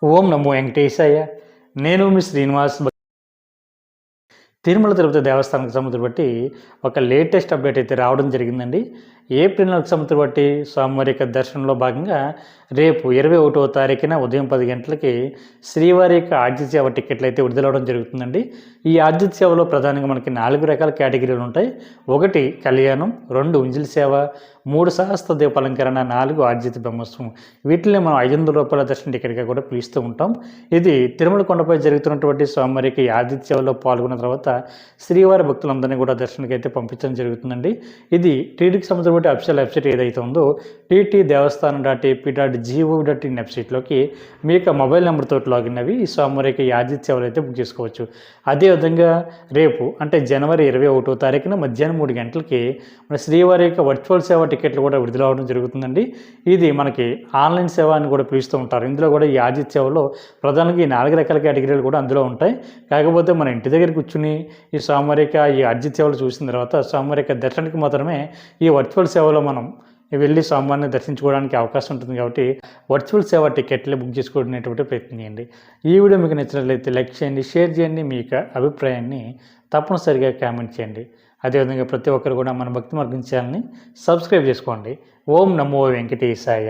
ఓం నమో వెంకటేశాయ. నేను మీ శ్రీనివాస్. తిరుమల తిరుపతి దేవస్థానానికి సంబంధించి బట్టి ఒక లేటెస్ట్ అప్డేట్ అయితే రావడం జరిగిందండి. ఏప్రిల్ నెలకు సంబంధించి బట్టి స్వామివారి యొక్క దర్శనంలో భాగంగా రేపు 21వ తారీఖున ఉదయం 10 గంటలకి శ్రీవారి యొక్క ఆర్జిత సేవ టికెట్లు అయితే విడుదలవడం జరుగుతుందండి. ఈ ఆర్జిత సేవలో ప్రధానంగా మనకి 4 రకాల కేటగిరీలు ఉంటాయి. 1 కళ్యాణం, 2 ఉంజిల్ సేవ, 3 సహస్ర దీపాలంకరణ, 4 ఆర్జిత బ్రహ్మోత్సవం. వీటిని మనం ₹500 దర్శన టికెట్గా కూడా పిలుస్తూ ఉంటాం. ఇది తిరుమల కొండపై జరుగుతున్నటువంటి స్వామివారికి ఆర్జిత సేవలో పాల్గొన్న తర్వాత శ్రీవారి భక్తులందరినీ కూడా దర్శనానికి అయితే పంపించడం జరుగుతుందండి. ఇది టీటీడీకి సంబంధించిన అఫీషియల్ వెబ్సైట్ ఏదైతే ఉందో టీటీ దేవస్థానం.ap.gov.in వెబ్సైట్లోకి మీ యొక్క మొబైల్ నెంబర్తో లాగిన్ అవి ఈ స్వామివారికి ఆర్జిత సేవలు అయితే బుక్ చేసుకోవచ్చు. అదేవిధంగా రేపు అంటే జనవరి 21వ తారీఖున మధ్యాహ్నం 3 గంటలకి మన శ్రీవారి యొక్క వర్చువల్ సేవ టికెట్లు కూడా విడుదల అవడం జరుగుతుందండి. ఇది మనకి ఆన్లైన్ సేవ అని కూడా పిలుస్తూ ఉంటారు. ఇందులో కూడా ఈ ఆర్జిత సేవలో ప్రధానంగా ఈ 4 రకాల కేటగిరీలు కూడా అందులో ఉంటాయి. కాకపోతే మన ఇంటి దగ్గర కూర్చుని ఈ స్వామివారి యొక్క ఈ ఆర్జిత సేవలు చూసిన తర్వాత స్వామివారి యొక్క దర్శనానికి మాత్రమే ఈ వర్చువల్ సేవలో మనం వెళ్ళి స్వామివారిని దర్శించుకోవడానికి అవకాశం ఉంటుంది. కాబట్టి వర్చువల్ సేవ టికెట్లు బుక్ చేసుకోవడానికి ప్రయత్నం చేయండి. ఈ వీడియో మీకు నచ్చినట్లయితే లైక్ చేయండి, షేర్ చేయండి, మీ యొక్క అభిప్రాయాన్ని తప్పనిసరిగా కామెంట్ చేయండి. అదేవిధంగా ప్రతి ఒక్కరు కూడా మన భక్తి మార్గం ఛానల్ని సబ్స్క్రైబ్ చేసుకోండి. ఓం నమో వెంకటేశాయ.